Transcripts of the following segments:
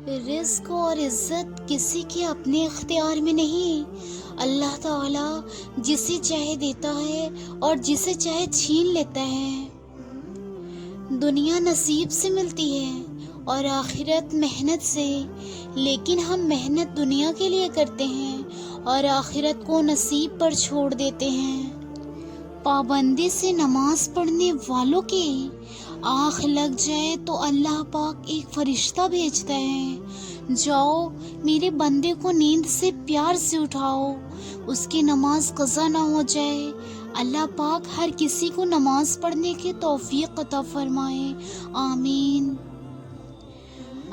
رزق اور عزت کسی کے اپنے اختیار میں نہیں، اللہ تعالی جسے چاہے دیتا ہے اور جسے چاہے چھین لیتا ہے۔ دنیا نصیب سے ملتی ہے اور آخرت محنت سے، لیکن ہم محنت دنیا کے لیے کرتے ہیں اور آخرت کو نصیب پر چھوڑ دیتے ہیں۔ پابندی سے نماز پڑھنے والوں کی آنکھ لگ جائے تو اللہ پاک ایک فرشتہ بھیجتا ہے، جاؤ میرے بندے کو نیند سے پیار سے اٹھاؤ، اس کی نماز قضا نہ ہو جائے۔ اللہ پاک ہر کسی کو نماز پڑھنے کی توفیق عطا فرمائے، آمین۔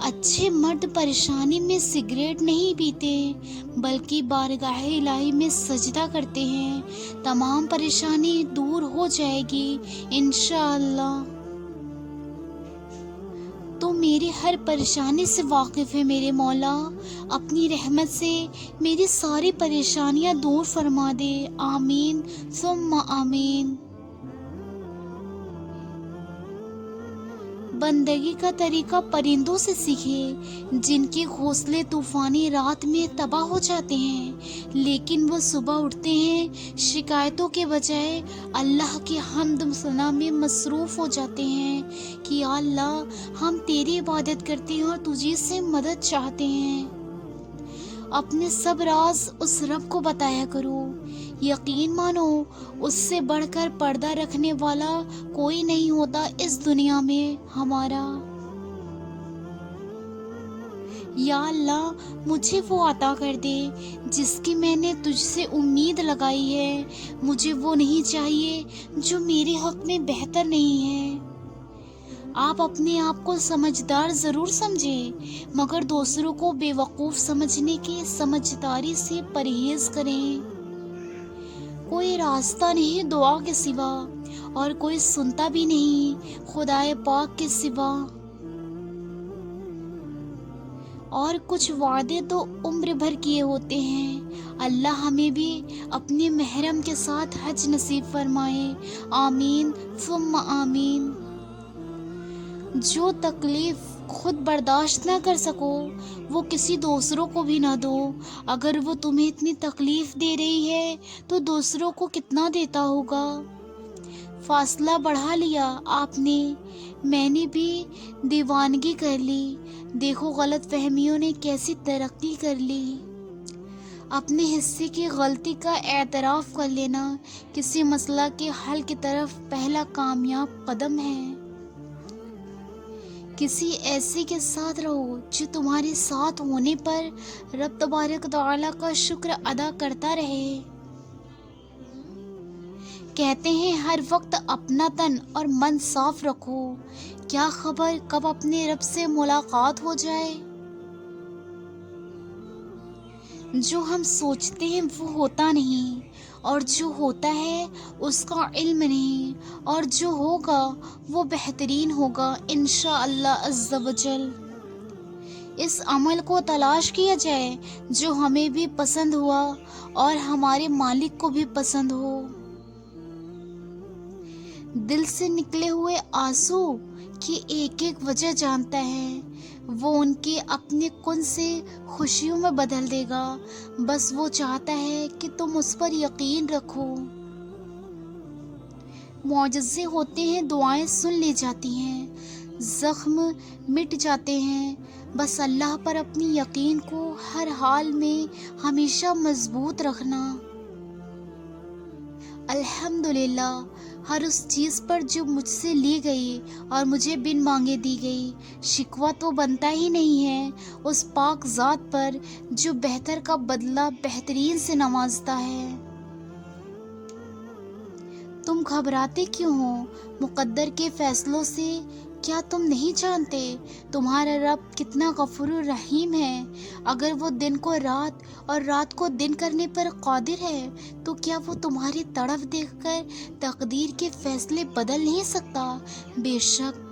اچھے مرد پریشانی میں سگریٹ نہیں پیتے بلکہ بارگاہ الہی میں سجدہ کرتے ہیں، تمام پریشانی دور ہو جائے گی انشاءاللہ۔ تو میری ہر پریشانی سے واقف ہے میرے مولا، اپنی رحمت سے میری ساری پریشانیاں دور فرما دے، آمین ثم آمین۔ بندگی کا طریقہ پرندوں سے سیکھے، جن کے گھونسلے طوفانی رات میں تباہ ہو جاتے ہیں، لیکن وہ صبح اٹھتے ہیں شکایتوں کے بجائے اللہ کی حمد و ثنا میں مصروف ہو جاتے ہیں کہ یا اللہ ہم تیری عبادت کرتے ہیں اور تجھی سے مدد چاہتے ہیں۔ اپنے سب راز اس رب کو بتایا کرو، یقین مانو اس سے بڑھ کر پردہ رکھنے والا کوئی نہیں ہوتا اس دنیا میں ہمارا۔ یا اللہ مجھے وہ عطا کر دے جس کی میں نے تجھ سے امید لگائی ہے، مجھے وہ نہیں چاہیے جو میرے حق میں بہتر نہیں ہے۔ آپ اپنے آپ کو سمجھدار ضرور سمجھیں مگر دوسروں کو بے وقوف سمجھنے کی سمجھداری سے پرہیز کریں۔ کوئی راستہ نہیں دعا کے سوا اور کوئی سنتا بھی نہیں خدائے پاک کے سوا، اور کچھ وعدے تو عمر بھر کیے ہوتے ہیں۔ اللہ ہمیں بھی اپنے محرم کے ساتھ حج نصیب فرمائے، آمین ثم آمین۔ جو تکلیف خود برداشت نہ کر سکو وہ کسی دوسروں کو بھی نہ دو، اگر وہ تمہیں اتنی تکلیف دے رہی ہے تو دوسروں کو کتنا دیتا ہوگا۔ فاصلہ بڑھا لیا آپ نے، میں نے بھی دیوانگی کر لی، دیکھو غلط فہمیوں نے کیسی ترقی کر لی۔ اپنے حصے کی غلطی کا اعتراف کر لینا کسی مسئلہ کے حل کی طرف پہلا کامیاب قدم ہے۔ کسی ایسے کے ساتھ رہو جو تمہارے ساتھ ہونے پر رب تبارک و تعالیٰ کا شکر ادا کرتا رہے۔ کہتے ہیں ہر وقت اپنا تن اور من صاف رکھو، کیا خبر کب اپنے رب سے ملاقات ہو جائے۔ جو ہم سوچتے ہیں وہ ہوتا نہیں، اور جو ہوتا ہے اس کا علم نہیں، اور جو ہوگا وہ بہترین ہوگا انشاءاللہ عز و جل۔ اس عمل کو تلاش کیا جائے جو ہمیں بھی پسند ہوا اور ہمارے مالک کو بھی پسند ہو۔ دل سے نکلے ہوئے آنسو کی ایک ایک وجہ جانتا ہے، وہ ان کے اپنے کن سے خوشیوں میں بدل دے گا، بس وہ چاہتا ہے کہ تم اس پر یقین رکھو۔ معجزے ہوتے ہیں، دعائیں سن لی جاتی ہیں، زخم مٹ جاتے ہیں، بس اللہ پر اپنی یقین کو ہر حال میں ہمیشہ مضبوط رکھنا۔ الحمدللہ ہر اس چیز پر جو مجھ سے لی گئی اور مجھے بن مانگے دی گئی، شکوہ تو بنتا ہی نہیں ہے اس پاک ذات پر جو بہتر کا بدلہ بہترین سے نوازتا ہے۔ تم گھبراتے کیوں ہو مقدر کے فیصلوں سے؟ کیا تم نہیں جانتے تمہارا رب کتنا غفور الرحیم ہے؟ اگر وہ دن کو رات اور رات کو دن کرنے پر قادر ہے تو کیا وہ تمہاری تڑپ دیکھ کر تقدیر کے فیصلے بدل نہیں سکتا؟ بے شک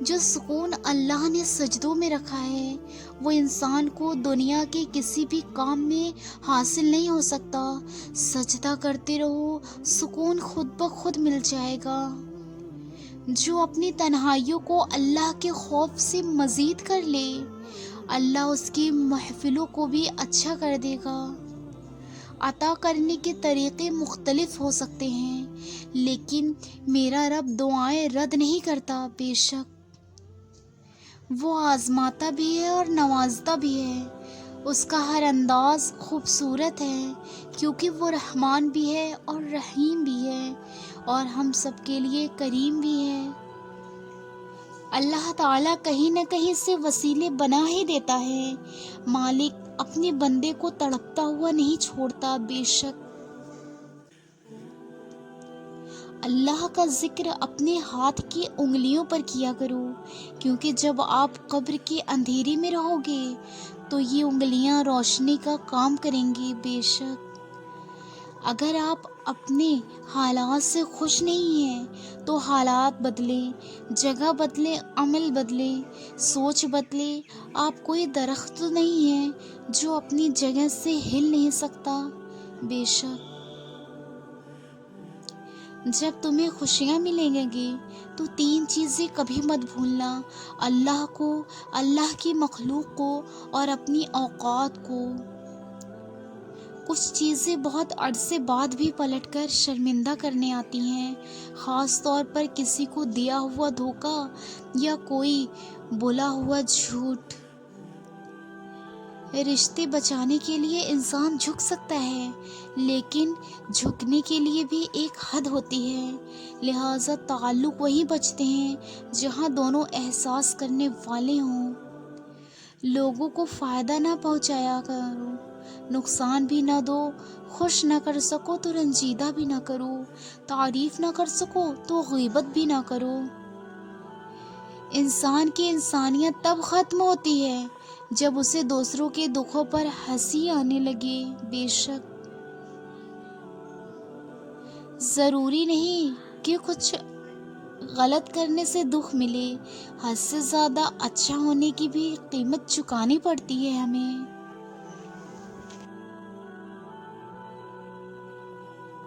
جو سکون اللہ نے سجدوں میں رکھا ہے وہ انسان کو دنیا کے کسی بھی کام میں حاصل نہیں ہو سکتا۔ سجدہ کرتے رہو، سکون خود بخود مل جائے گا۔ جو اپنی تنہائیوں کو اللہ کے خوف سے مزید کر لے، اللہ اس کی محفلوں کو بھی اچھا کر دے گا۔ عطا کرنے کے طریقے مختلف ہو سکتے ہیں، لیکن میرا رب دعائیں رد نہیں کرتا۔ بے شک وہ آزماتا بھی ہے اور نوازتا بھی ہے۔ اس کا ہر انداز خوبصورت ہے، کیونکہ وہ رحمان بھی ہے اور رحیم بھی ہے، اور ہم سب کے لیے کریم بھی ہے۔ اللہ تعالیٰ کہیں نہ کہیں سے وسیلے بنا ہی دیتا ہے۔ مالک اپنے بندے کو تڑپتا ہوا نہیں چھوڑتا۔ بے شک اللہ کا ذکر اپنے ہاتھ کی انگلیوں پر کیا کرو، کیونکہ جب آپ قبر کے اندھیرے میں رہو گے تو یہ انگلیاں روشنی کا کام کریں گی۔ بے شک اگر آپ اپنے حالات سے خوش نہیں ہیں تو حالات بدلیں، جگہ بدلیں، عمل بدلیں، سوچ بدلیں۔ آپ کوئی درخت تو نہیں ہیں جو اپنی جگہ سے ہل نہیں سکتا۔ بے شک جب تمہیں خوشیاں ملیں گی تو 3 چیزیں کبھی مت بھولنا: اللہ کو، اللہ کی مخلوق کو، اور اپنی اوقات کو۔ کچھ چیزیں بہت عرصے بعد بھی پلٹ کر شرمندہ کرنے آتی ہیں، خاص طور پر کسی کو دیا ہوا دھوکہ یا کوئی بولا ہوا جھوٹ۔ رشتے بچانے کے لیے انسان جھک سکتا ہے، لیکن جھکنے کے لیے بھی ایک حد ہوتی ہے، لہذا تعلق وہیں بچتے ہیں جہاں دونوں احساس کرنے والے ہوں۔ لوگوں کو فائدہ نہ پہنچایا کرو، نقصان بھی نہ دو، خوش نہ کر سکو تو رنجیدہ بھی نہ کرو، تعریف نہ کر سکو تو غیبت بھی نہ کرو۔ انسان کی انسانیت تب ختم ہوتی ہے جب اسے دوسروں کے دکھوں پر ہنسی آنے لگے۔ بے شک ضروری نہیں کہ کچھ غلط کرنے سے دکھ ملے، حد سے زیادہ اچھا ہونے کی بھی قیمت چکانی پڑتی ہے ہمیں۔